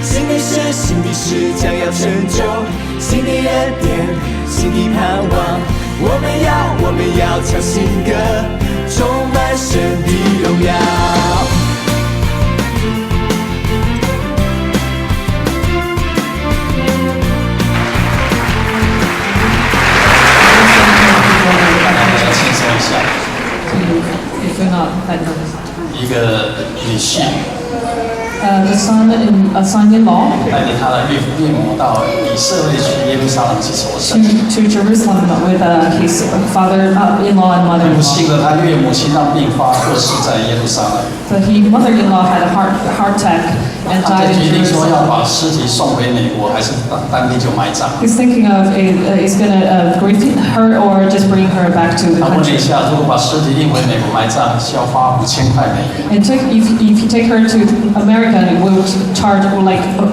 新的事，新的事将要成就，新的恩典，新的盼望。我们要唱新歌，充满神的荣耀。一个女婿， the son-in-law 带着他的岳母到以色列去耶路撒冷去朝圣。to Jerusalem with his father-in-law and 不 mother-in-law. 幸的，他岳母心脏病发，过世在耶路撒冷。 But mother-in-law had a heart attack and 他 died 就决 in 定说要 Jerusalem. 把尸体送回美国，还是当地就埋葬。 He's thinking of is going to grieve her or just bring her back to the 他问了 country. 一下，如果把尸体运回美国埋葬，需要花5000块美元。 And if you take her to America, it will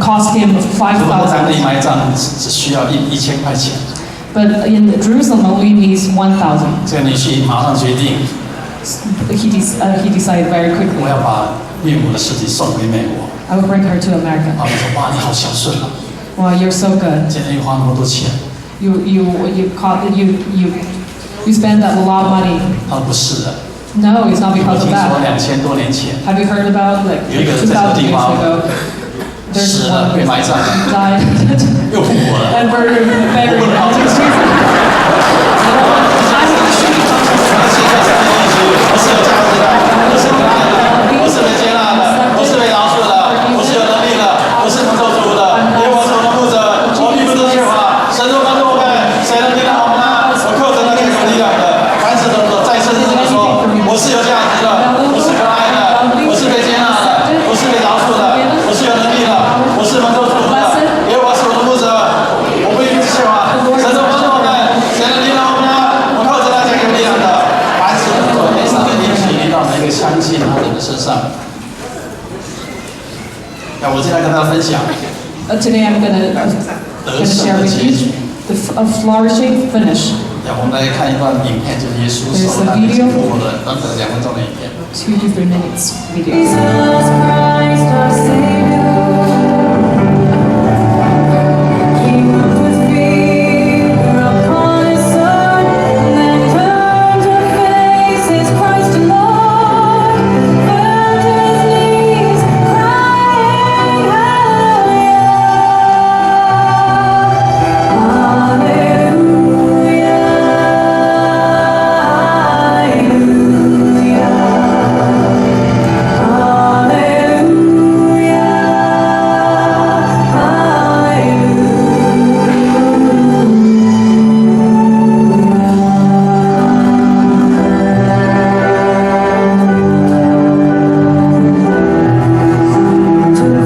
cost him 如果在当地 $5,000. 埋葬，只需要1000块钱。 But in Jerusalem, only needs 1,000. 这个女婿马上决定， He decided very 我 quickly, 要把岳母的尸体送回美国。 I will bring her to America. 他们说：“哇，你好孝顺啊， Wow, you're so good. 竟然又花那么多钱。” You spend a lot of money. 他说：“不是的， No, it's not 我 because 听 of 说 that. 2000多年前， Have you heard about 有一个人 2,000 在这个地 years 方 ago? There's 死了 one 被埋葬， died 又复活了。” and buried. Today I'm gonna share with you a flourishing finish. 我们来看一段影片，就是耶稣所带领经过的短短2分钟的影片。 2 to 3 minutes video. Jesus Christ, our Savior. He moved with fear upon his Son, then turned to face his Christ alone. Fell to his knees, crying, Hallelujah,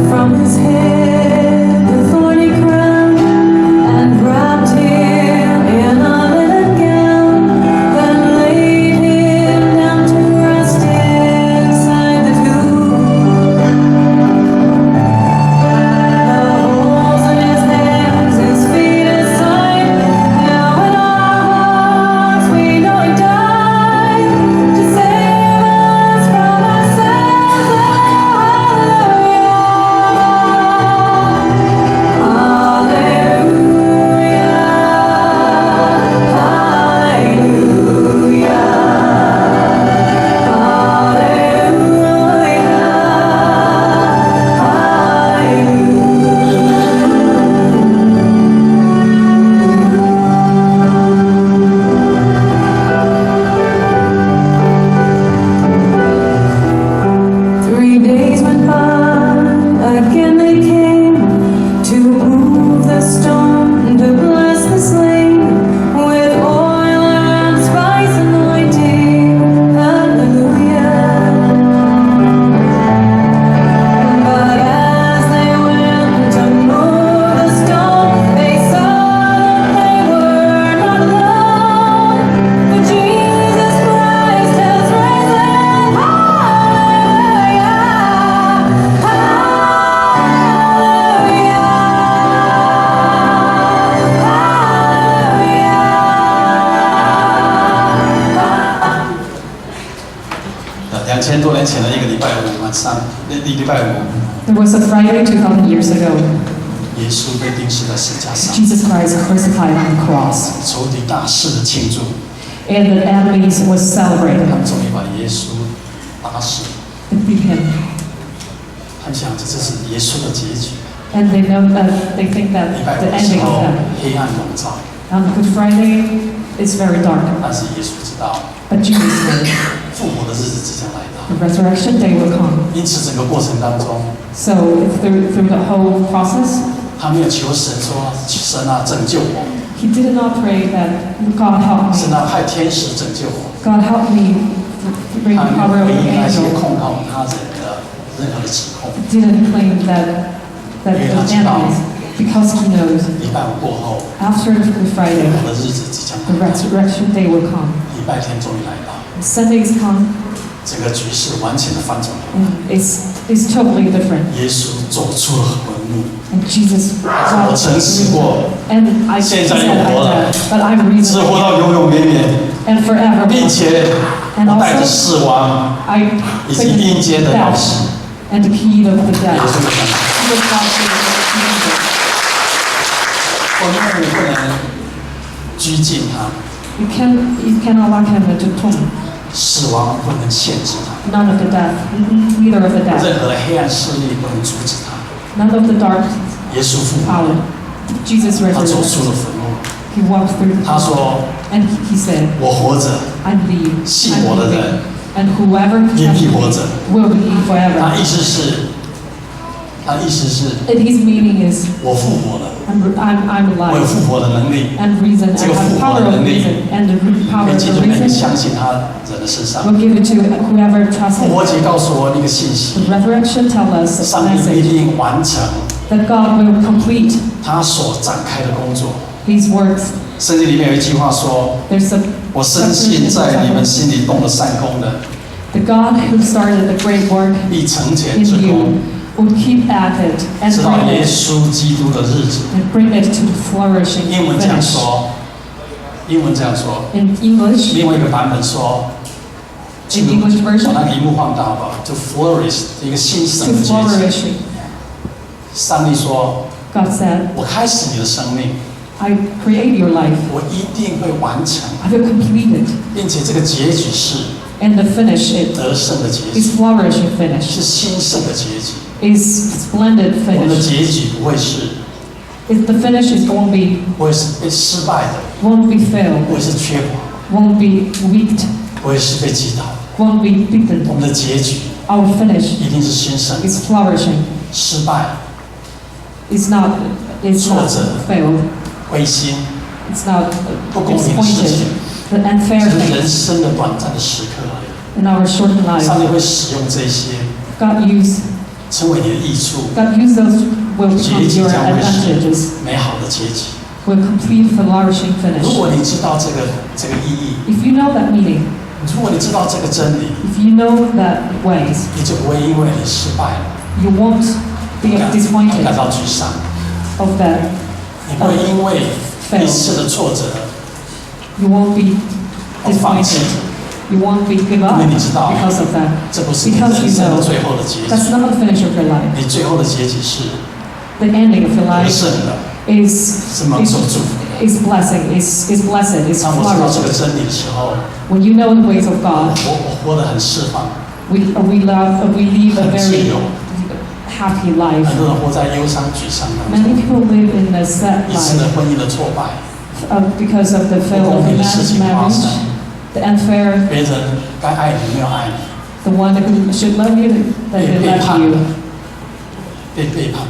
From his head the thorny crown, and wrapped him in a linen gown, then laid him down to rest inside the tomb. The holes in his hands, his feet his side. Now in our hearts we know he died to save us from our sins. Three days went by, again they came to move the stone, to bless the slain with oil and spice anointing. Hallelujah. But as they went to move the stone, they saw that they were not alone, for Jesus Christ has risen. Hallelujah. Hallelujah. 2000多年前的一个礼拜五晚上，礼拜五 There was a Friday 2,000 years ago. 耶稣被钉死在十字架上， Jesus Christ crucified on the cross. 仇敌大肆的庆祝， And the enemies was celebrating 他们终于把耶稣打死。 and beat him. 他们想这是耶稣的结局。 And they know that they think that 礼拜 the 五的时 ending of 候 that. 黑暗笼罩， On Good Friday, it's very dark. 但是耶稣知道 But Jesus knew 复活的日子即将来到。 the resurrection day will come. 因此整个过程当中， So through the whole process, 他没有求神说神啊拯救我， he did not pray that God help 神 me. 啊派天使拯救我， God help me bring 他 the 没 power 有 of 回 the 应那些 angel. 控告他人的任何的指控。 Didn't claim that the enemies, because he knows 礼拜五过后， after Good Friday, 我的日子即将 the 来到， resurrection day will come. 礼拜天终于来到， Sundays come, 整个局势完全的翻转。 and it's totally different. 耶稣走出了坟墓， And Jesus 我曾死过， and I 现 said 在又活了， but I'm 只 reason 活到永永远远， and forever. 并且 And 我带着 also 死亡 I 以及阴间的钥匙。 and the key of the 耶 death. 稣的讲， Jesus Christ is the key. 我们也不能拘禁他， You cannot lock him into tomb. 死亡不能限制他， None of the death, neither of the death, 任何的黑暗势力不能阻止他。 none of the dark 耶稣复活 power. 了， Jesus 他走出 resurrected. 了坟墓。 He walked through the 他说 and he said, 我活着， I believe, 信 I 我的 believe, 人 and whoever 也 can 必活着。 will believe 他 forever. 意思是，他意思是 And his meaning is, 我复活了， I'm 我有 alive. 复活的能力， And reason, 这 and 个 have 复活 power 的 of 能力 reason, and the power 可以 of 借 the 助每个 reason 相信他人的身上。 will give it to whoever trusts 复 him. 活节告诉我一个信 The 息： resurrection tells us a 上帝必 message 定完成 that God will complete 他所展开的工作。 His works. 圣经里面有一句话说 There's a,：“ 我深信在你们心里动了善功的， the God who started the great work 必成全 in 之功， you will keep at it and 直到 bring 耶 it, 稣基督的日子。” and bring it to flourishing 英文这样 finish. 说，英文这样说， In English, 另外一个版本说 in English 把 version, 那个荧幕放大好不好 ？To flourish 一个新生 to 的结局。 flourish. 上帝说 God said, 我开始你的生命， I create your life. 我一定会完成， I will complete it. 并且这个结局是 And the finish it 得胜的结局， is flourishing finish. 是兴盛的结局。 Is splendid 我们的 finish. 结局不会是 If the finish is won't be 不会是被失败的， won't be 不 failed, 会是缺乏， won't be weak, 不会是被击倒。 won't be 我 beaten. 们的结局 Our finish 一定是兴盛， is flourishing. 失败、 It's not 挫折。 failed. 灰心， It's not 不公平的事 disappointed. 情， The unfair 只是人 things 生的短暂的时刻而已。 in our shortened 上 lives. 帝会使用这些， God use 成为你的益处， those will 结 become 局 your 将会 advantages. 是美好的结局。 Will complete flourishing 如 finish. 果你知道这个意义， If you know that meaning, 如果你知道这个真理， if you know that ways, 你就不会因为你失败了 you won't be 感 disappointed 到沮丧， of that. 你不会因为一次的挫折 You won't be 而放弃， disappointed. You won't be give up 因为你知道 because of that. 这不是你 Because 人 you 生的 know 最后的结局。 that's not the finish of your life. 你最后的结局是 The ending of your 得 life 胜的， is 是蒙受祝福的。 blessing, is blessed, is 当我知道这 flourishing. 个真理的时候， When you know the ways of God, 我活得很释放， we live a 很自 very 由。 happy life. 很多人活在忧伤、沮丧当 Many 中， people live in a sad 一次 life 的婚姻的挫败， because of the failure of 不公平的事情发 marriage, 生， the unfair, 别人该爱你没有爱你， the one who should love you, that 被 they 背 love 叛 you, 被背叛、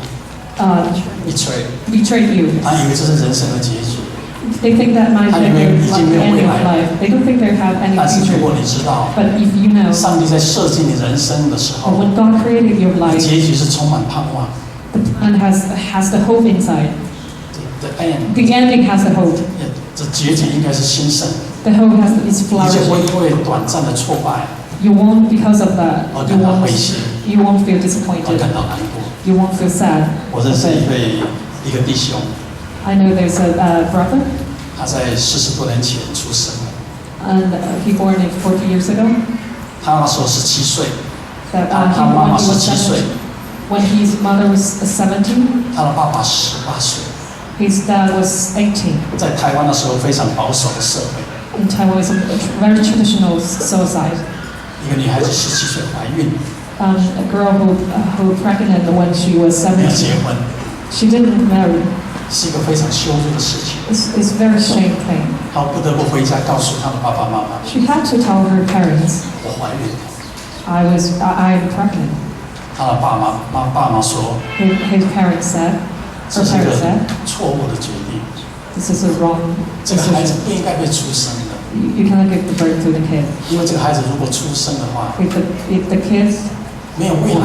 betray， betrayed you. 他以为这是人生的结局。 They think that might be 他以为已经没有 the 未 ending 来 of life. They don't think they have any 但是如 future. 果你知道， But if you know, 上帝在设计你人生的时 or 候， when God created your life, 结局是充满盼望。 the plan has the hope inside. The end， The ending has the hope. 这结局应该是兴盛， The hope is 你就不会 flourishing. 因为短暂的挫败 You won't, because of that, 而感到灰心， you won't feel 而 disappointed. 感到难过。 You won't feel sad. 我认识一个弟兄， I know there's a brother, 他在40多年前出生， and he born 40 years ago. 他那时候17岁， That 他 he 妈妈 when he was 17岁 7, When his mother was 17, 他的爸爸18岁， his dad was 18. 在台湾的时候非常保守的社会， In Taiwan, it was a very traditional suicide. 一个女孩子17岁怀孕， A girl who pregnant when she was 没有结 17. 婚， She didn't marry. 是一个非常羞辱的事情。 It's very shame thing. 她不得不回家告诉她的爸爸妈妈， She had to tell her parents, 我怀孕了。 I'm pregnant. 她的爸妈说， His parents said, 这 her 是一个 parents said, 错误的决定， this is a wrong 这个孩子 decision. 不应该被出生的， You cannot give the birth to the kid. 因为这个孩子如果出生的话， If the kids, 没有未来。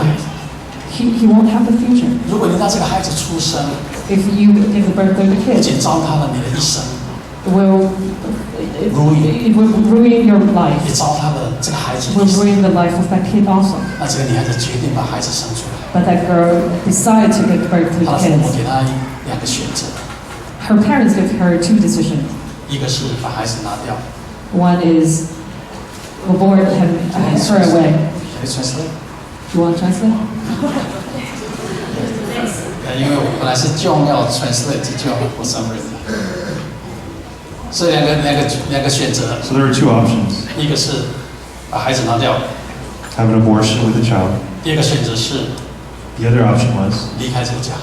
he won't have the future. 如果你让这个孩子出生， If you give the birth to the 不 kid, 仅糟蹋了你的一生， it will ruin your 也 life. 糟蹋了这个孩子 It 的 will 一生。 ruin the life of that kid also. 那这个女孩子决定把孩子生出来， But that girl decided to give birth to 她 the 的父母 kids. 给她2个选择， Her parents gave her 2 decisions. 一个是把孩子拿掉， One is abort him, her away. Can you translate？ You want to translate? 因为我本来是就要 translate 就要 for some reason，所以两个选择， So there were 2 options. 一个是把孩子拿掉， Have an abortion with a child. 第二个选择是 The other option was 离开这个家，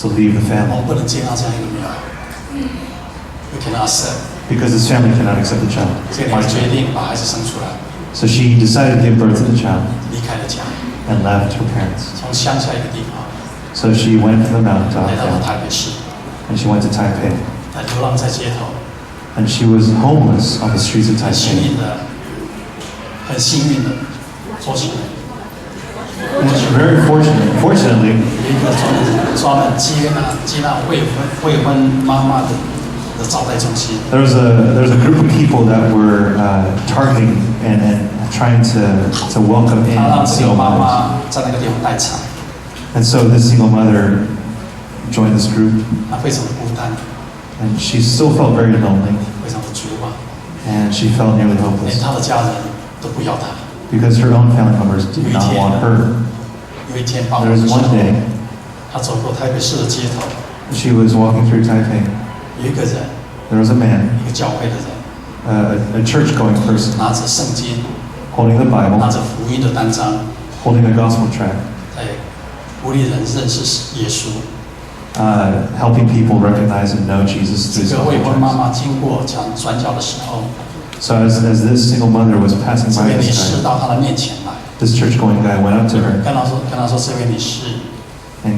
to leave the 我 family 们不能接纳这样一个女儿，we cannot accept， because his family cannot accept the child. 所以你决定把孩子生出来， So she decided to give birth to the child 离开了家， and left her parents. 从乡下一个地方 So she went from the mountain 来到了 down 台北市， and she went to Taipei. 她流浪在街头， And she was homeless on the streets of 很幸 Taipei. 运的，很幸运的做起来。 And she very fortunately, 有一个专门接纳未婚妈妈的招待中心， there was a group of people that were targeting and trying to welcome 他让 in 这个 single 妈 mothers. 妈在那个地方代产， And so this single mother joined this group, 她非常的孤单， and she still felt very lonely, 非常的绝望， and she felt nearly 连 hopeless 她的家人都不要她。 because her own family members did not want her. 有一天傍 There 晚 was 的时 one 候， day 她走过台北市的街头， she was walking through Taipei. 有一个人， There was a man, 一个教会的人， a church-going person, 拿着圣经， holding the 拿 Bible, 着福音的单张， holding a gospel tract, 在鼓励人认识耶稣。 helping people recognize and know Jesus 这 through 个 gospel 未婚妈 tracts. 妈经过转角的时候， So as this single mother was passing 这 by 位女 this 士 guy, 到她的面前来， this church-going guy went up to her 跟她说，这位女士， and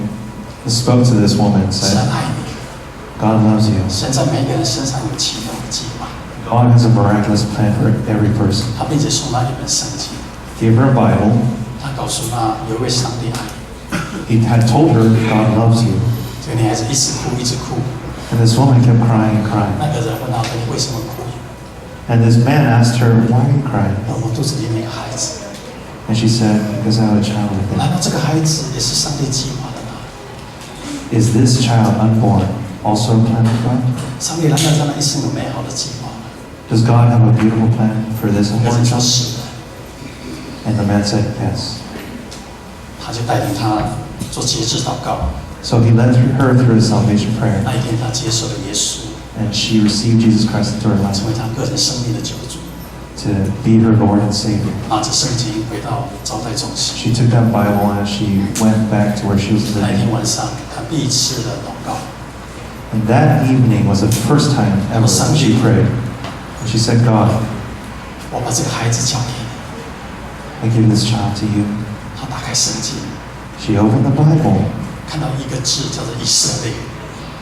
spoke to this woman and 神 said, 爱你， God loves you. 神在每个人身上有奇妙的计划， God has a miraculous plan for every person. 他并且送她一本圣经， Gave her a Bible. 他告诉她有一位上帝爱你。 He had told her God loves you. 这个女孩子一直哭，一直哭。 And this woman kept crying and crying. 那个人问她：“你为什么哭 And this man asked her, why are you crying?？” 我肚子里面有个孩子， And she said, because I have a child with 难 him. 道这个孩子也是上帝计划的吗？ Is this child unborn also a plan of God? 上帝难道让他一生有美好的计划吗？ Does God have a beautiful plan for this 那个 unborn 人说 child? 是的， And the man said, yes. 他就带领他做节制祷告。 So he led her through a salvation prayer. 那一天，他接受了耶稣， And she received Jesus Christ into her life 成为他个人生命的救主。 to be her Lord and Savior. 拿着圣经回到招待中心。 She took that Bible and she went back to where she was 那一 living. 天晚上，他第一次的祷告， And that evening was the first time ever that she prayed. And she said, God, 我把这个孩子交给你。 I give this child to you. 他打开圣经， She opened the Bible 看到一个字叫做以色列。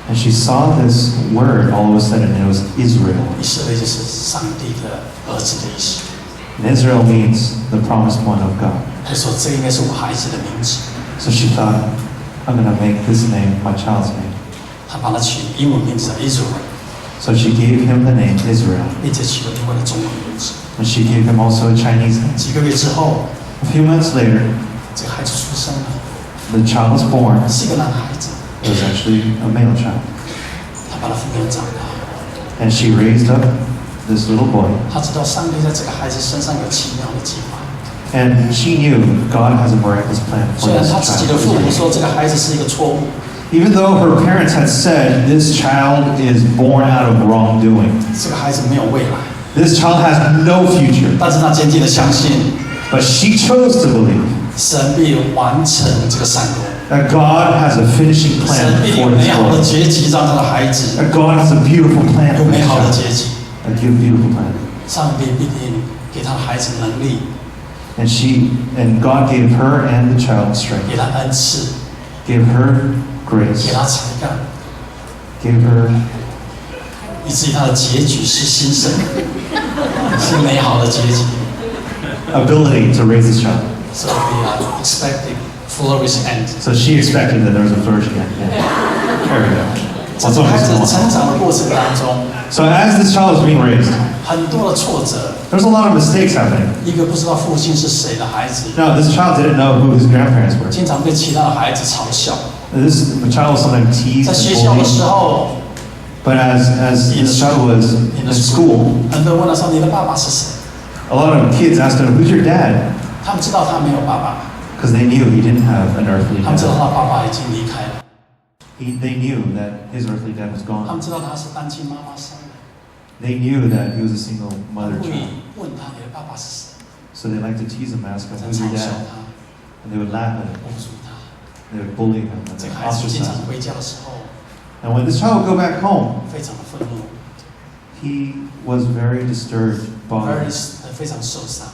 and she saw this word all of a sudden, and it was Israel. 以色列就是上帝的儿子的意思。 And Israel means the promised one of God. 他说这应该是我孩子的名字。 So she thought, I'm going to make this name my child's name. 他把它取英文名字叫 Israel， So she gave him the name Israel. 并且取了另外的中文名字。 And she gave him also a Chinese name. 几个月之后， A few months later, 这个孩子出生了， the child was born. 是一个男孩子。 It was actually a male child. 他把他抚养长大， And she raised up this little boy. 他知道上帝在这个孩子身上有奇妙的计划。And she knew God has a miraculous plan for 虽然 this 她自己的父母 child. 说这个孩子是一个错误， Even though her parents had said this child is born out of wrongdoing, 这个孩子没有未来， this child has no future, 但是她坚定的相信 but she chose to believe 神必完成这个善功， that God has a finishing 神 plan 必 for 有美 this 好的 world, 结局让他的孩子 that God has a beautiful plan 有 for 美 this 好的 child, 结局， a beautiful plan. 上帝必定给他的孩子能力， And God gave her and the child strength, 给他恩赐， gave her 给 grace, 他才干， gave her 以至于他的结局是兴盛，是美好的结局。 ability to raise this child. So we are expecting flourish end。 So she expected that there was a flourishing end. Yeah. There we go. 在这个孩子成长的过程当中， So as this child was being raised, 很多的挫折， there's a lot of mistakes happening. 一个不知道父亲是谁的孩子， Now, this child didn't know who his grandparents were. 经常被其他的孩子嘲笑。 The child was sometimes teased 在 and 学校的时 bullied. 候， But as this child was in school, 很多人问他说：“你的爸爸是谁 a lot of kids asked him, "Who's your dad?" 他们知道他没有爸爸， Because they knew he didn't have an earthly 他们知道 dad. 他爸爸已经离开了， They knew that his earthly dad was 他们 gone. 知道他是单亲妈妈生的， They knew that he was a single 他 mother 故 child. 意问他你的爸爸是谁， So they like to tease him, ask him, 在 "Who's your 嘲笑 dad?" 他， And they would laugh at him. 侮辱他。 They would bully him 这 and 个孩子经 ostracize 常 him. 回家的时候， And when this child would go back home, 非常的愤怒， he was very disturbed, bothered, 非常受伤。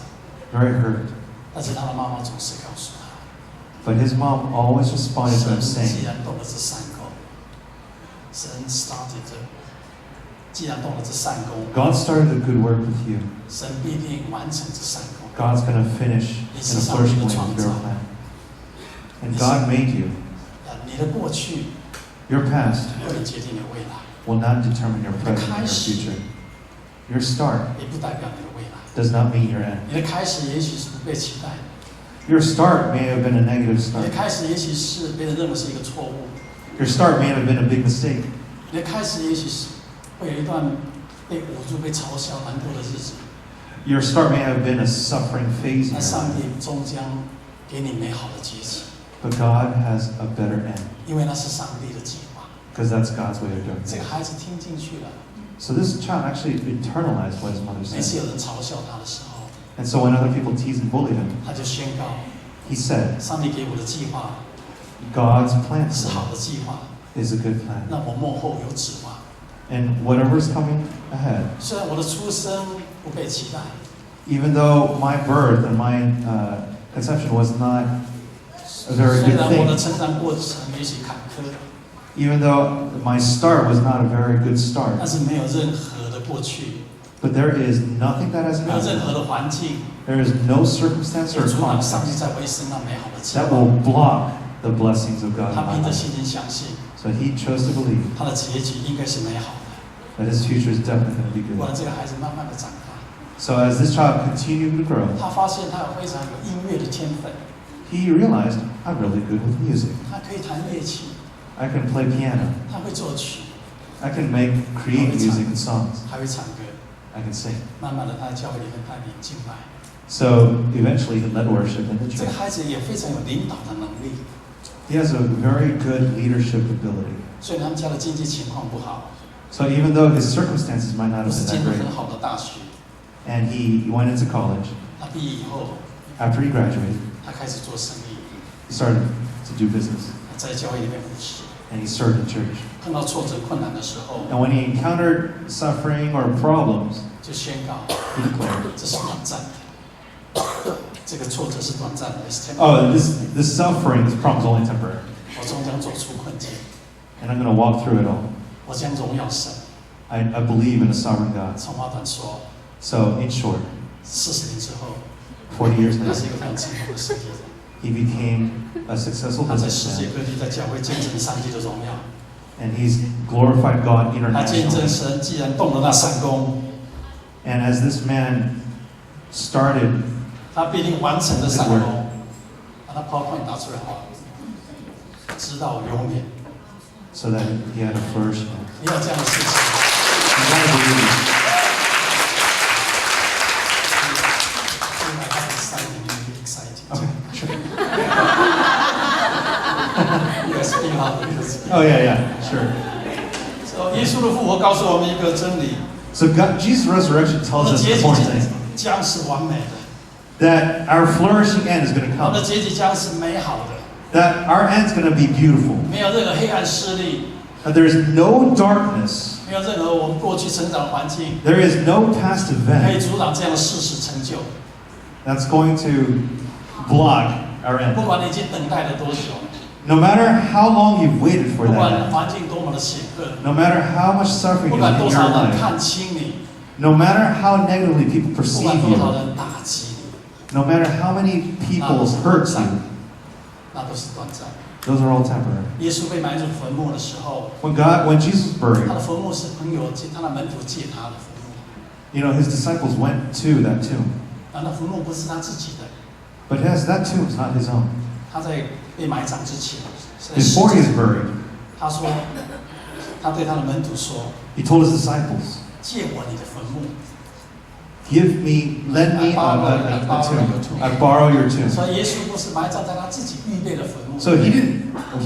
very hurt. 但是他的妈妈总是告诉他， But his mom always responded to him 神既 saying, 然动了这善功，神 started 既然动了这善功， God started a good work with you. 神必定完成这善功。 God's going to finish in a flourishing way with your plan. And God made you. 你的过去 Your past 会决定你的未来， will not determine your present and your future. Your start 也不代表你的未来。 does not mean your end. 你的开始也许是不被期待的， Your start may have been a negative 你的 start. 开始也许是别人认为是一个错误， Your start may have been a big mistake. 你的开始也许是会有一段被侮辱、被嘲笑难过的日子。 Your start may have been a suffering phase in 那 your 上 life. 帝终将给你美好的结局， But God has a better end 因为那是上帝的计划。 because that's God's way of doing 这个 things. 孩子听进去了， So this child actually internalized what his mother 每次 said. 有人嘲笑他的时候， And so when other people teased and bullied him, 他就宣告： he said, 上帝给我的计划 God's plan 是 for 好 me 的计划， is a good plan. 让我幕后有指望。 And whatever is coming ahead, 虽然我的出生不被期待， even though my birth and my conception was not a very 虽 good 然我的 thing, 成长过程也许坎坷， even though my start was not a very good start, 但是没有任何的过去， but there is nothing that has 没有任何 happened. 的环境 There is no circumstance 会 or 阻挡上帝 context 在我一生那美好的计 that 划。 will block the blessings of God in 他 my 凭着 life. 信心相信， So he chose to believe 他的结局应该是美好的。 that his future is definitely going to be 果然， good. 这个孩子慢慢的长大， So as this child continued to grow, 他发现他有非常有音乐的天分， he realized, I'm really good with music. 他可以弹乐器， I can play piano. 他会作曲， I can create music and songs. 还会唱歌。 I can sing. 慢慢的，他在教会里面带领敬拜。 So eventually he led worship in the 这个 church. 孩子也非常有领导的能力， He has a very good leadership ability. 虽然他们家的经济情况不好， So even though his circumstances might not 不 have 是 been 进 that 入 great, 很好的大学， and he went into college, 他毕业以后， after he graduated, 他开始做生意， he started to do business, 他在教会里面服侍。 and he served in church. 碰到挫折困难的时候， And when he encountered suffering or problems, 就宣告 he declared, 这是短暂的，这个挫折是短暂的。It's temporary. "Oh, this suffering, this problem is only temporary, 我终将走出困境， and I'm going to walk through it all. 我将荣耀神。 I believe in a sovereign God." 长话短说， So in short, 40年之后， 40 years 他是 later, 一个非常成功的生意人。 he became a successful 他在世界 businessman, 各地在教会见证上帝的荣耀， and he's glorified God 他见证 internationally. 神既然动了那善功， And as this man started, 他必定完成了善功。把他 PowerPoint 打出来好，直到永远。 so that he had a flourishing. 你要这样的事情， You gotta believe. 就把他的善功 Oh yeah, sure. 耶稣的复活告诉我们一个真理。 So Jesus' resurrection tells 我的 us 结 the 局 important thing 将是完美的， that our flourishing end is going to 我的 come. 结局将是美好的， That our end's going to be beautiful. 没有任何黑暗势力， That there is no darkness. 没有任何我们过去成长的环境 There is no past 可以 event 阻挡这样的事实成就。 that's going to block our 不 end. 管你已经等待了多久， No matter how long you've waited for 不 that 管 end, 环境多么的险恶， no matter how much suffering 不 is 管 in 多 your 少人 life, 看轻你， no matter how negatively people 不 perceive 管多少 you, 人打击你， no matter how many people hurt you, 那都是短暂。 those are all temporary. 耶稣被埋入坟墓的时候， When Jesus was 他 buried, 的坟墓是朋友借，他的门徒借他的坟墓， you know, his disciples went to that tomb. 那坟墓不是他自己的， But that tomb is not his own. 他在被埋葬之前，在 Before he is buried, 他说，他对他的门徒说 he told his disciples, 借我你的坟墓， lend me a tomb. I borrow your tomb. 所以耶稣不是埋葬在他自己预备的坟墓， So he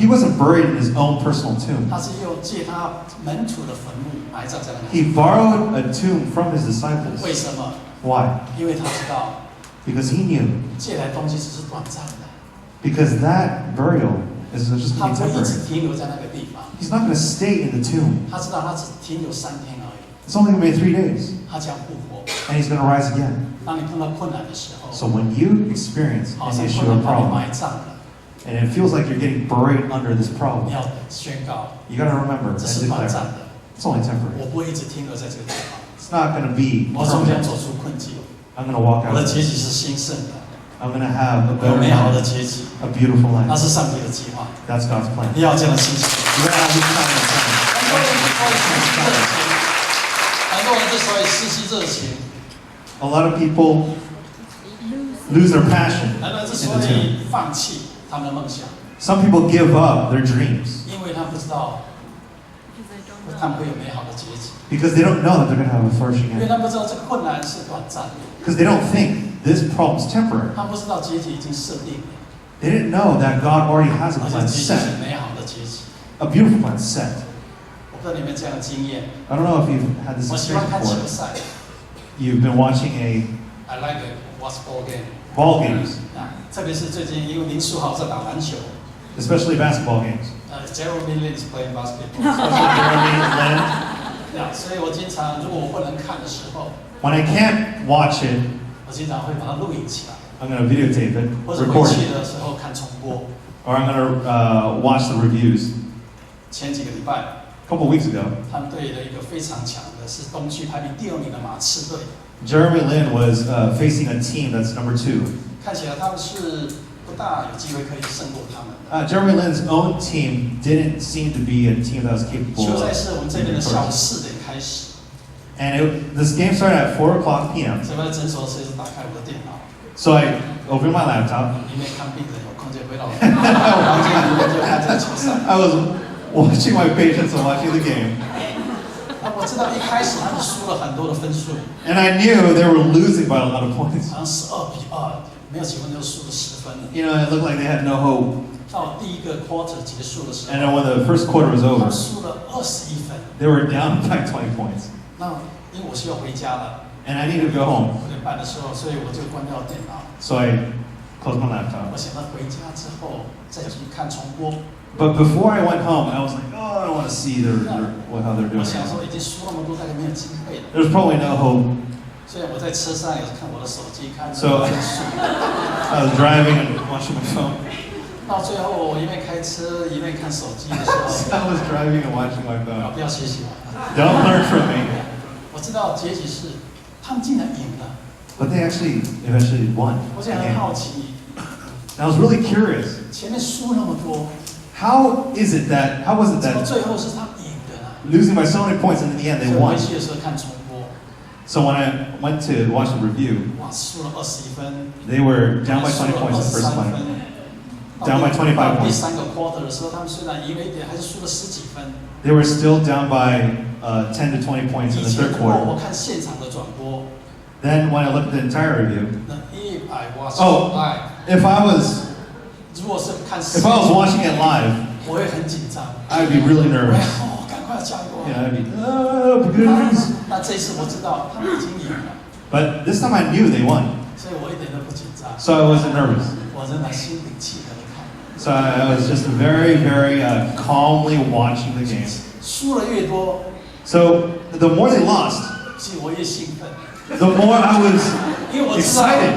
wasn't buried in his own personal tomb. 他是用借他门徒的坟墓埋葬在那里。 He borrowed a tomb from his disciples. 为什么？ Why? 因为他知道 Because he knew. 借来的东西只是短暂的， Because that burial is just 他 going to 不 be 会一直 temporary. 停留在那个地方。 He's not going to stay in the tomb. 他知道他只停留3天而已， It's only going to be 3 days. 他将复活。 And he's going to rise again. 当你碰到困难的时候， So when you experience 好 an 像 issue 困 or 难把你 problem, 埋葬了， and it feels like you're getting buried under this 你 problem, 要宣告 you got to remember 这 and 是短 declare 暂的， it's only temporary. 我不会一直停留在这个地方， It's not going to be 我终将 permanent. 走出困境， I'm going to walk 我 out 的 of 结 this. 局是兴盛的， I'm going to have a 有 better 美好的 life, 结局， a beautiful 那 life. 是上帝的计划。 That's God's plan. 你要有这样的心情。 You're going to have this kind of plan. 很多人之所以失去热情， A lot of people lose their passion 很多人之 in 所 the tomb. 以放弃他们的梦想， Some people give up their dreams 因为他不知道他们会有美好的结局， because they don't know that they're going to have a flourishing 因为 end. 他们不知道这个困难是短暂的， Because they don't think this problem is temporary. 他们不知道结局已经设定了， They didn't know that God already has a 而且 plan 结局是 set, 美好的结局。 a beautiful plan set. 我不知道你们有没有这样的经验。 I don't know if you've had this 我喜欢 experience 看球 before. 赛 You've been watching，I like to watch ball game。 ball games, 啊，特别是最近因为林书豪在打篮球， especially basketball games. Jeremy Lin is playing basketball。 Especially Jeremy Lin. 啊，所以我经常如果我不能看的时候， When I can't watch it, 我经常会把它录影起来， I'm going to videotape it, 或者回 record 去 it, 的时候看重播。 or I'm going to watch the reviews. 前几个礼拜， A couple weeks ago, 他们队的一个非常强的是东区排名第2名的马刺队， Jeremy Lin was facing a team that's number 2. 看起来他们是不大有机会可以胜过他们的。 Jeremy Lin's own team didn't seem to be a team that was capable 球赛 of 是我们这边的下午4点开始， And this game started at 4 o'clock p.m. 所以我在诊所时是打开我的电脑， So I opened my laptop. 里面看病人，有空就回到我房间里面就看这个球赛。 I was watching my patients and watching the game. 那我知道一开始他们输了很多的分数， And I knew they were losing by a lot of points. 好像12-2，没有几分就输了10分了。 You know, it looked like they had no hope. 到第一个 quarter 结束的时 And 候， then when the first quarter was 他 over, 们输了21分。 they were down by 20 points. 那因为我需要回家了And I needed to go home. ，5点半的时候，所以我就关掉电脑。 So I closed my laptop. 我想到回家之后再去看重播。 But before I went home, I was like, oh, I don't want to see how they're 我 doing. 想说已经输那么多，大概没有机会了。 There's probably no hope. 所以我在车上也是看我的手机，看 So 分数。 I was driving and watching my phone. 到最后，我一面开车一面看手机的时候， I was driving and watching my 不 phone. 要学习我。 Don't learn from me. 我知道结局是他们竟然赢了， But they actually eventually won. 我现在很好奇， And I was really curious. 前面输那么多， How was it 怎么 that 最后是他赢的呢？ losing by so many points and in the end 所 they 以我 won? 回去的时候看重播， So when I went to watch the review, 哇，输了21分， they were down by 20输了 points in the first 23 20. 分。 Down by 25到第 points. 3个 quarter 的时候，他们虽然赢了一点，还是输了10几分。 They were still down by 10 to 20 points in 以 the 前 third 如果我 quarter. 看现场的转播， Then when I looked at the entire review, 那 if I watch Oh. live， if I was 如果是看 watching it live, 我会很紧张， I'd be really 我会 nervous. 赶快要加油啊！ I'd be, good news. 那这一次我知道他们已经赢了， But this time I knew they won, 所以我一点都不紧张， so I wasn't nervous. 我仍然心平气和的看。 So I was just very, very calmly watching the game. 输了越多， So the more they lost, 其实我越兴奋， the more I was 因为我知道 excited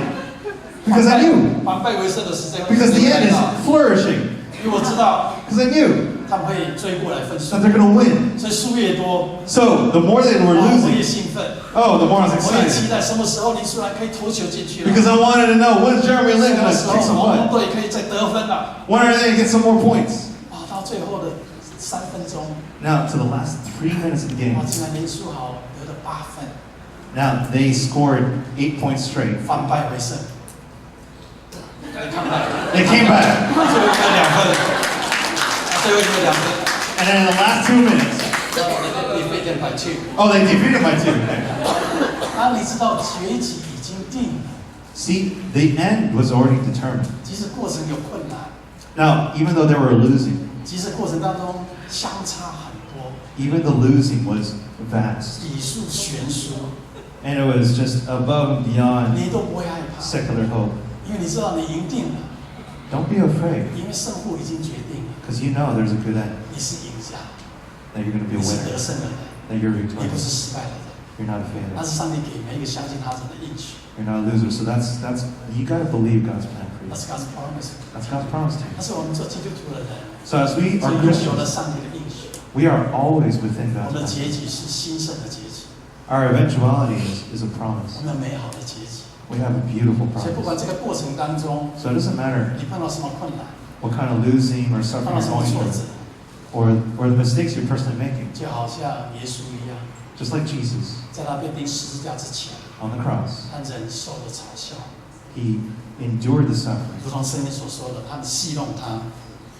because I knew. 反败为胜的时间会 Because the end 来 is 到， flourishing. 因为我知道 Because I knew 他们会追过来分数 that，they're going to win. 所以输越多， So the more they were 我越 losing, 兴奋， the more I was 我也期 excited. 待什么时候林书兰可以投球进去了， Because I wanted to know, when is Jeremy 什 Lin 么 going 时 to 候 kick some 黄 butt? 队可以再得分了。 When are they going to get some more points? 到最后的3分钟， Now, to the last 3 minutes of the game. 竟然林书豪得了8分， Now, they scored 8 points straight. 反败为胜。你看看， They came back. 最后一个2分，最后一个2分， And then in the last 2 minutes, 你被点by 2。 they defeated my team. 你知道结局已经定了， See, the end was already determined. 即使过程有困难， Now, even though they were losing, 即使过程当中相差很多， even the losing was vast. 比数悬殊， And it was just above and beyond 你都不会害怕， secular hope. 因为你知道你赢定了， Don't be afraid, 因为胜负已经决定了， because you know there's a good end, 你是赢家， that you're going to be 你 a 是 winner, 得胜的人， that you're 你不 victorious. 是失败的人。 You're not a 那 failure. 是上帝给每一个相信他人的应许， You're not a loser. So that's you got to believe God's plan for 那 you. 是 God's promise。 That's God's promise to 那 you. 是我们做基督徒的人， So as we 是 are 拥有了 Christians, 上帝的应许。 we are always within 我 God's 们的 plan. 结局是兴盛的结局， Our eventuality is a 我 promise. 们美好的结局。 We have a beautiful 所以不管 promise. 这个过程当中， So it doesn't matter 你碰到什么困难， what kind of losing or 碰 suffering 到 you're 什么 going 挫 through, 折， or the mistakes you're personally making, 就好像耶稣一样， just like Jesus 在他被钉十字架之前， on the cross, 他忍受了嘲笑， he endured the suffering. 如同圣经所说的，他们戏弄他，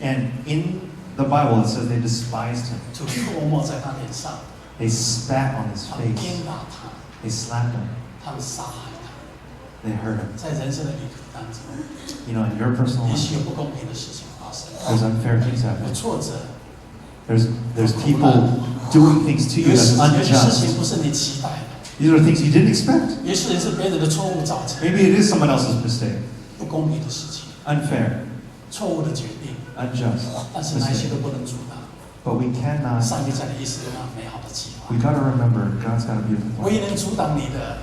And in the Bible it says they despised him. 吐唾沫在他脸上， They spat on his 他们 face. 鞭打他， They slapped him. 他们杀害他。 They hurt him. 在人生的旅途当中， You know, in your personal 也 life, 许有不公平的事情发生， there's unfair things 有 happening. 挫折， There's people doing things to you 有 that's 些事情 unjust. 不是你期待的， These are things you didn't expect. 也许是别人的错误造成 Maybe it is someone else's mistake. 不公平的事情， Unfair, 错误的决定， unjust, 但是那一些 mistake. 都不能阻挡 But we cannot, 上帝在你一生有那美好的计划 we。got to remember God's got a beautiful 唯一 plan. 能阻挡你的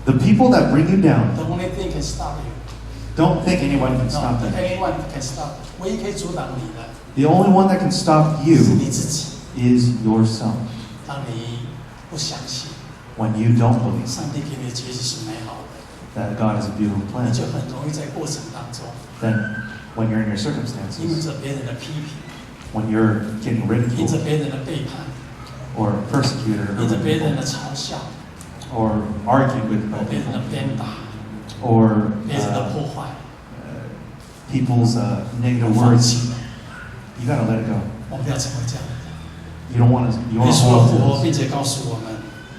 The people that bring you down, ，the only thing can stop you。 don't think anyone can No, stop them. anyone can stop。唯一可以阻挡你的 The only one that can stop 是 you 你自己。 is yourself. 当你不相信 When you don't believe 上帝给你的结局是美好的， that God has a beautiful 你 plan, 就很容易在过程当中， then when you're in your 因 circumstances, 着别人的批评， when you're getting 因着 ridiculed 别人的背叛， or persecuted 因着 or 别人 hurt 的嘲笑， or argued with 或 by 别人的 people 鞭打， or 别人的破坏， people's 我 negative 放 words, 弃了。 you got to let it go. 我们不要成为这样的人。 You don't want to. You 耶 want to 稣 hold 复活， on to 并 this. 且告诉我们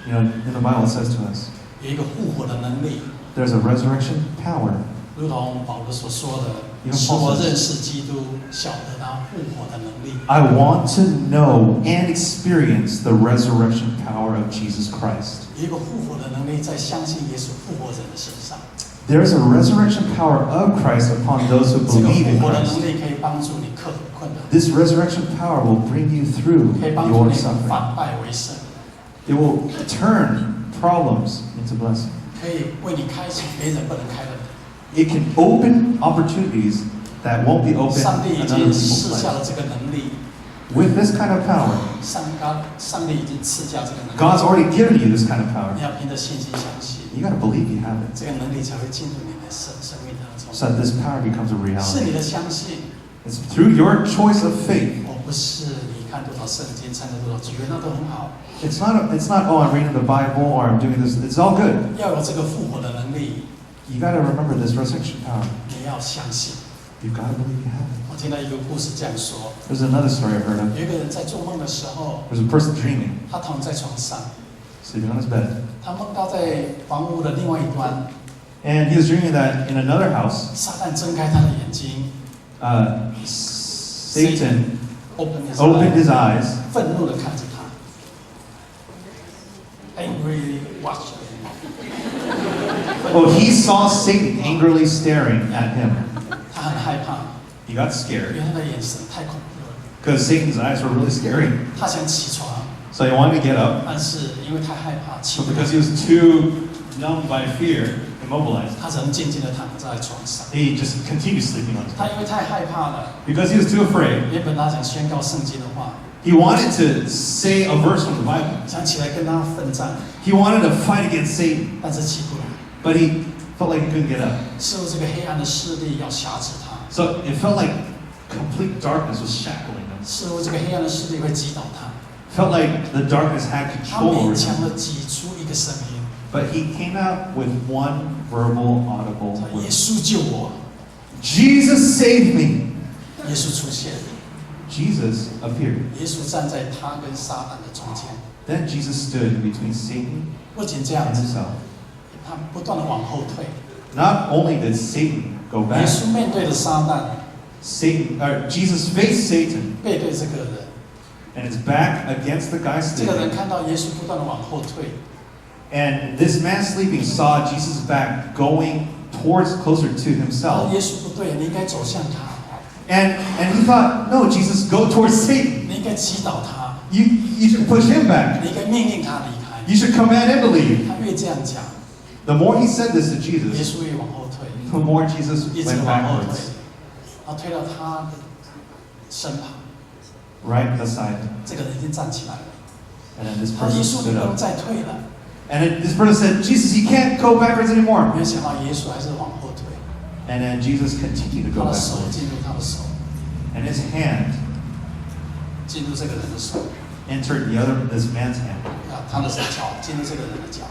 You know, in the Bible it says to us, 有一个复活的能力， there's a resurrection power. 如同保罗所说的，因为使我认识基督，晓得他复活的能力。 I want to know and experience the resurrection power of Jesus Christ. 有一个复活的能力在相信耶稣复活人的身上。 There's a resurrection power of Christ upon those who 这个 believe 复 in 活的能 Christ. 力可以帮助你克服困难， This resurrection power will bring you through 可以帮助 your 你 suffering. 反败为胜， It will turn problems into blessing. 可以为你开启别人不能开的门。 It can open opportunities that won't be open 上帝 in 已 other 经 people's 赐下 lives. 了这个能力， With this kind of power, 上帝已经赐下这个能 God's 力， already given you this kind of power. 你要凭着信心相信， You got to believe you have it, 这个能力才会进入你的生命当中。 so that this power becomes a 是 reality. 你的相信， It's through your choice of faith. 而不是你看多少圣经，参加多少聚会，那都很好。 It's not, oh, I'm reading the Bible or I'm doing this. It's all good. 要有这个复活的能力， You got to remember this resurrection power. 你要相信。 You've got to believe you have it. 我听到一个故事这样说： There's another story I've heard of. 有一个人在做梦的时候， There's a person dreaming, 他躺在床上， sleeping on his bed. 他梦到在房屋的另外一端， And he was dreaming that in another house, 撒旦睁开他的眼睛， Satan opened his eyes, 愤怒的看着他 ，angry watching。 oh, he saw Satan angrily staring at him. 他很害怕， He got 因 scared 为他的眼神太恐怖了。 because Satan's eyes were really scary. 他想起床， So he wanted to get up, 但是因为太害怕，起 but 不来 because he was too numb by fear, immobilized, 他只能静静的躺在床上。 he just continued sleeping on his 他 bed. 因为太害怕了， Because he was too afraid, 原本他想宣告圣经的话， he wanted to say a verse from the Bible. 想起来跟他奋战， He wanted to fight against Satan, 但是起不来。 but he felt like he couldn't get up. 似乎这个黑暗的势力要辖制他， So it felt like complete darkness was shackling him. 似乎这个黑暗的势力会击倒他。 Felt like the darkness had 他 control 勉 over 强 him. 的挤出一个声音 But he came out with one verbal, audible：“ 耶 word. 稣救我！” Jesus save me! 耶稣出现， Jesus appeared. 耶稣站在他跟撒旦的中间。 Then Jesus stood between Satan 不仅这样 and 子， himself. 他不断的往后退。 Not only did Satan go 耶 back, 稣面对着撒旦， Jesus faced Satan 背对这个人。 and his back against the guy 这个人 sleeping. 看到耶稣不断的往后退， And this man sleeping saw Jesus' back going towards closer to 然后 himself. 耶稣不对，你应该走向他， And he thought, no, Jesus, go towards Satan. 你应该击倒他， You should push him back. 你应该命令他离开。 You should command him to leave. 他越这样讲， The more he said this to 耶 Jesus, 稣越往后退， the more Jesus 一直 went 往后退 backwards, 然后推到他的身旁。 right beside him. 这个人已经站起来了， And then this 他说：“耶 person 稣，你 stood 不用 up. 再退了。 And then this person said, Jesus, you can't go backwards ” anymore. 没有想到耶稣还是往后退， And then Jesus continued to 他 go 的手 backwards. 进入他的手， And his hand 进入这个人的手， entered this man's hand. 他的脚进入这个人的脚，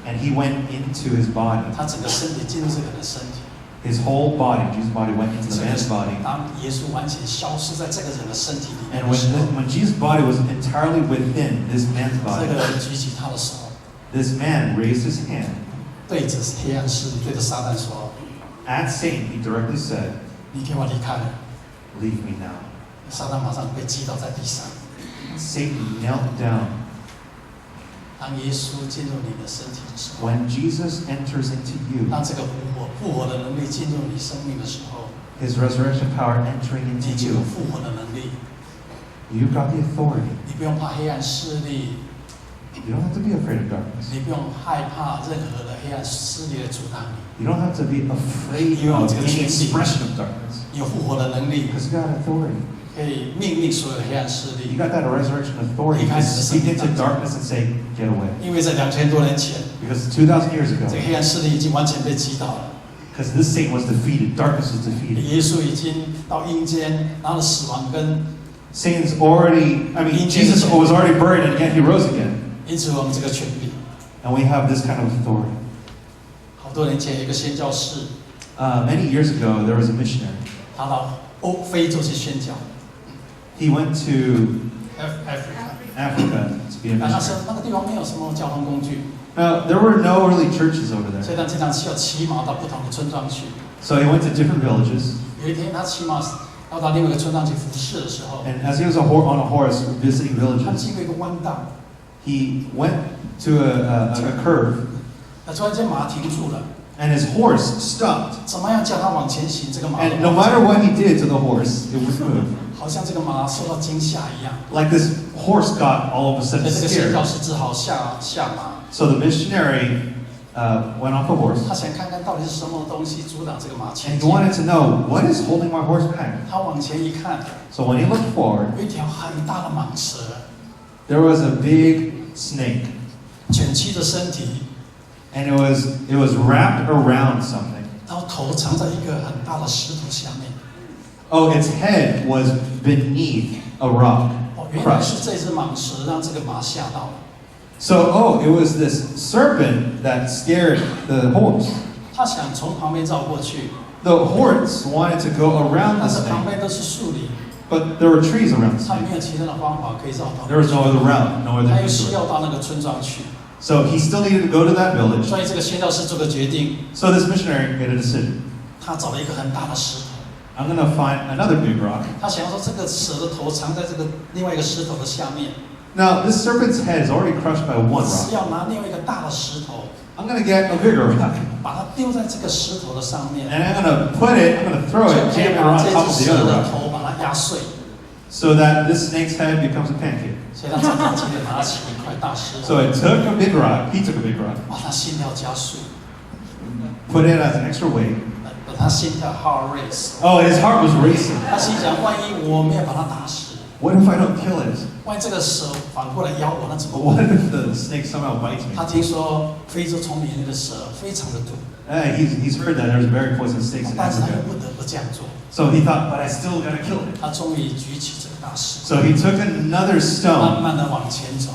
And he went into his body. 他整个身体进入这个人的身体。 His whole body, Jesus' body, went into the man's body. 当耶稣完全消失在这个人的身体里面 And 的时候， when Jesus' body was entirely within this man's 这 body, 个人举起他的手， this man raised his hand 对着黑暗势力，对着撒旦说 at Satan. He directly said, 你给我离开了。 leave me now. 撒旦马上被击倒在地上。 Satan knelt down. 当耶稣进入你的身体的时候， When Jesus enters into you, 当这个复活的能力进入你生命的时候， his resurrection power entering 你 into 就有 you, 复活的能力。 you've got the authority. 你不用怕黑暗势力， You don't have to be afraid of darkness. 你不用害怕任何的黑暗势力的阻挡你。 You don't have to be afraid You don't of have to any change. expression of darkness. 你有复活的能力， Because you got authority. 可以命令所有的黑暗势 You 力。 got that resurrection authority to speak into darkness and say, get away. 因为在2000多年前， Because 2,000 years 这个 ago, 黑暗势力已经完全被击倒了。 because this Satan was defeated, darkness was defeated. 耶稣已经到阴间，拿了死亡跟， Satan's already, Jesus was already buried and yet he rose again. 因此我们这个权柄。 And we have this kind of authority. 好多年前有一个宣教士， Many years ago, there was a missionary. 他到非洲去宣教 He went to ，Africa。 Africa to be a 但那时 missionary. 候那个地方没有什么交通工具， Now, there were no really churches over 所 there. 以他经常需要骑马到不同的村庄去。 So he went to different villages. 有一天他骑马要到另外一个村庄去服侍的时候， And as he was on a horse visiting 他 villages, 经过一个弯道， he went to a curve 那突然间马停住了， and his horse stopped. 怎么样叫他往前行？这个马都 And no matter what he did to the horse, it would move. 好像这个马受到惊吓一样。 Like this horse got all of a 所 sudden 以这个宣 scared. 教士只好下马， So the missionary went off the horse 他想看看到底是什么东西阻挡这个马前 and he 进。 wanted to know, what is holding my horse back? 他往前一看， So when he looked forward, 有一条很大的蟒蛇， there was a big snake 卷曲着身体， and it was wrapped around something. 然后头藏在一个很大的石头下面。 Oh, its head was beneath a rock 哦，原来是 crushed. 这只蟒蛇让这个马吓到了。 So, it was this serpent that scared the horse. 他想从旁边绕过去， The horse wanted to go around the 但是旁 snake, 边都是树林， but there were trees around the 他 snake. 没有其他的方法可以绕到。 There was no other route, no 他 other 又需 detour. 要到那个村庄去， So he still needed to go to that village. 所以这个宣教士做个决定， So this missionary made a decision. 他找了一个很大的石头， I'm going to find another big rock. 他想要说这个蛇的头藏在这个另外一个石头的下面。Now, this serpent's head is already crushed by one 我只 rock. 要拿另外一个大的石头， I'm going to get a bigger rock. 把它丢在这个石头的上面， And I'm going to put it, I'm going to throw 就 it, 可以 jam it 把 on 这 top 只 of the 蛇 other 的 rock. 头把它压碎。 So that this snake's head becomes a pancake. 所以他常常记得拿起一块大石头， So I took a big rock, he took a big rock, 把他心跳加速， put it as an extra weight. 把他心跳 heart race。 Oh, his heart was racing. 他心想，万一我没有把它打死， What if I don't kill it? 万一这个蛇反过来咬我，那怎么 What 办？ if the snake somehow bites me? 他听说非洲丛林里的蛇非常的毒， He's heard that there's very poisonous snakes in 但是他又 Africa. 不得不这样做。 So he thought, but I still gotta kill it. 他终于举起这个大石， So he took another 慢 stone. 慢的往前走，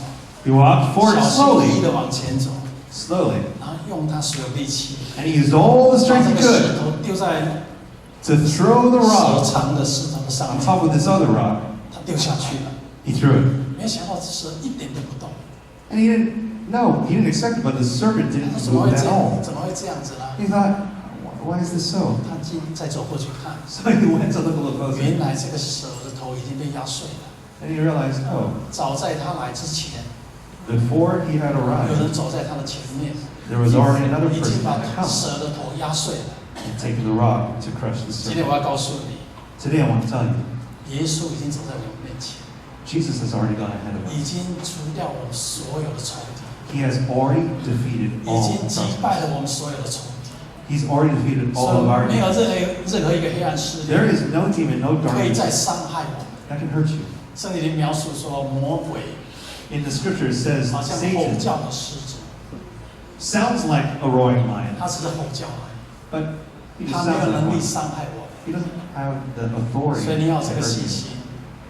He walked 小 forward 心翼翼 slowly, 的往前走， slowly, 然后用他所有力气， and he used all the 把 strength 这 he 个石 could 头丢在 to throw the 手 rock 长的石头的上 on 面， top of this other rock. 他丢下去了。 He threw it. 没想到这蛇一点都不动， And he didn't expect it, but the serpent 他 didn't 怎么会 move 这 at 样？ all. 怎么会这样子呢？ He thought, why is this so? 他再走过去看， So he went to look a little closer. 原来这个蛇的头已经被压碎了。 And he realized, oh, 早在他来之前， before he had 有 arrived, 人走在他的前面， there was already another 已经 person 把 that had come 蛇的头压碎了。 and taken the rock to crush the 今天 serpent. 我要告诉你， Today I want to tell you, 耶稣已经走在我们面前， Jesus has already gone ahead of 已 us. 经除掉我们所有的仇敌， He has already defeated 已 all 经 of 击败 darkness. 了我们所有的仇敌。 He's already defeated 所 all of our 以没有 enemies. 任何一个黑暗势 There 力 is no demon, no 可以再 darkness 伤害我们。 that can hurt you. 圣经里描述说，魔鬼 In the scripture it says 好像吼 Satan 叫的狮子， sounds like a roaring lion, 他只是吼叫而已， but he 他 just 没 sounds 有 like 能力 one. 伤害我们。 He doesn't have the authority 所以 to 你要有这个 hurt 信 you. 心，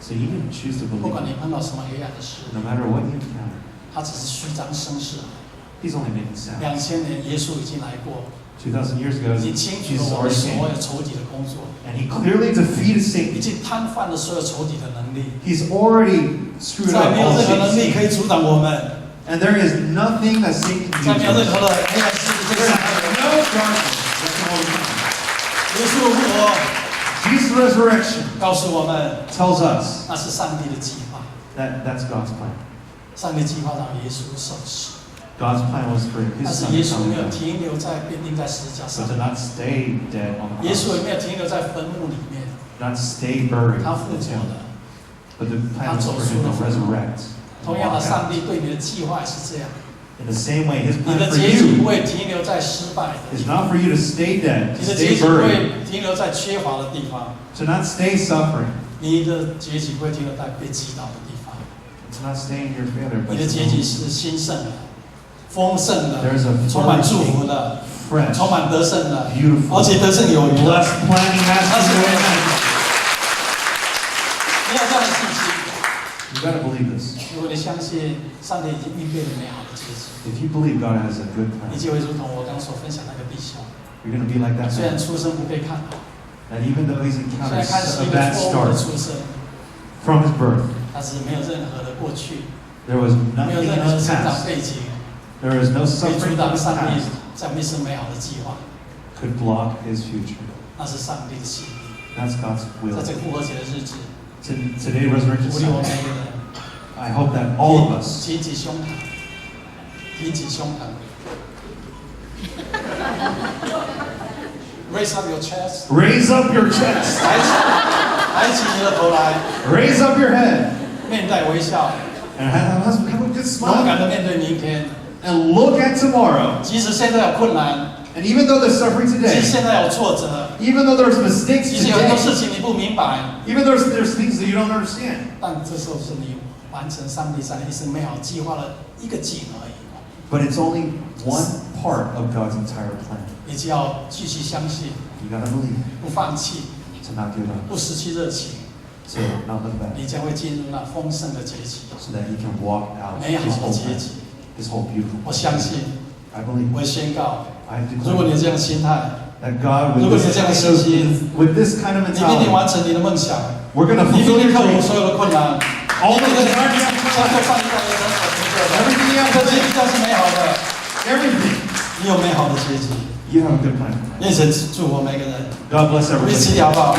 So you can choose to 不管 believe 你碰到什么黑暗的事， no matter what you encounter. 他只是虚张声势。 He's only making sound. 2000年，耶稣已经来过， 2,000 years ago, 已经清除 Jesus 了我们 already 所 came. 有仇敌的工作， And he clearly defeated 已 Satan. 经摊贩了所有仇敌的能力， He's already screwed 再 up 没有 all 任何能力 Satan's. 可以阻挡我们， And there is nothing that Satan 再 can 没 do 有 to 任 us. 何的黑暗势力可以 There 伤害我 is 们。 no darkness that can overcome. 耶稣复活 Jesus' resurrection 告诉我们， tells us 那是上帝的计划， that that's God's plan. 上帝计划让耶稣受死， God's plan was for 但 his 是 son 耶 to 稣 come 没有 and die, 停留在被钉在十字架 but 上 to，not stay dead on the 耶稣 cross, 也没有停留在坟墓里面， not stay buried 他 in 复 the 活 tomb. 的。 But the plan was for him to resurrect. 同样的，上帝对你的计划也是这样， In the same way, his 你 plan 的 for 结局不 you 会停留在失败的 is 地方， not for you to stay dead, 你 to 的结 stay 局不 buried, 会停留在缺乏的地方， to not stay suffering, 你的结局不会停留在被击倒的地方， to not stay in your failure, 你 but 的 to 结局是兴盛的、丰盛的 There's a，充满祝福的、 fresh, 充满得胜的， beautiful, 而且得胜有余的。 blessed plan he has 他是 for 我 you. 的，你要这样的信心。 You gotta believe this. 如果你相信上帝已经预备了美好的结局， If you believe God has a good 你 plan, 就会如同我刚所分享那个弟兄， you're gonna be like that 虽然 man. 出生不被看好， That even though he's 虽 encountered 然看似 a 一个 bad 错误的 start 出生， from his birth, 但是没有任何的过去， there was 没有 nothing 任 in 何的 his 成长 past, 背景 there is no 可以 suffering 阻 from 挡 his 上帝 past 在我们一生美好的计划， could block his future. 那是上帝的心意。 That's God's 在 will. 这个复活节的日子， Today, Resurrection 鼓励我们 Sunday, 每个人 I hope that all of us 挺起胸膛，挺起胸膛 ，raise up your chest， raise up your chest, 抬起你的头来， raise up your head, 面带微笑， and have a good 勇 smile, 敢的面对明天。 and look at tomorrow. 即使现在有困难， And even though there's suffering 即使 today, 现在有挫折， even though there's mistakes 即使有很多 today, 事情你不明白， even though there's things that you don't understand, 但这时候是你完成上帝在一生美好计划的一个景而已。 but it's only one part of God's entire plan. 你只要继续相信， You gotta believe 不放弃， to not give up, 不失去热情， to not look back, 你将会进入那丰盛的结局， so that you can walk out 美 His 好的 whole 结 plan, 局。 His whole beautiful 我 plan. 相信， I believe, 我宣告， I 如果你 declare 有这样的心态， that God, 如 with 果你有 this 这样的 kind 信心， with this kind of 你必定 mentality, 完成你的梦想， we're gonna 你必 fulfill 定 your 克服 dreams. 所有的困难， All 你 the 必定 desires you have 超过上帝在你的所成就的， everything you 这 have 结局 planned, 将是美好的， everything, 你有美好的结局。 you have a good plan. 愿神祝福每个人， God bless 我们一 everybody. 起好不好？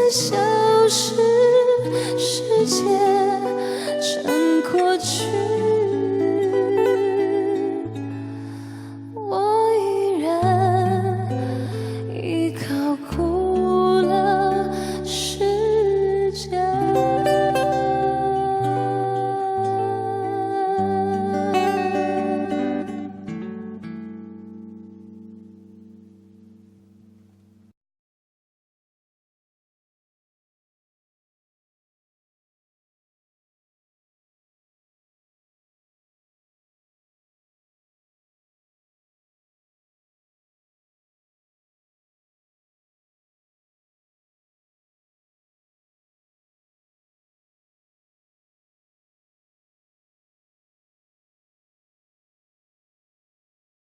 消失世界。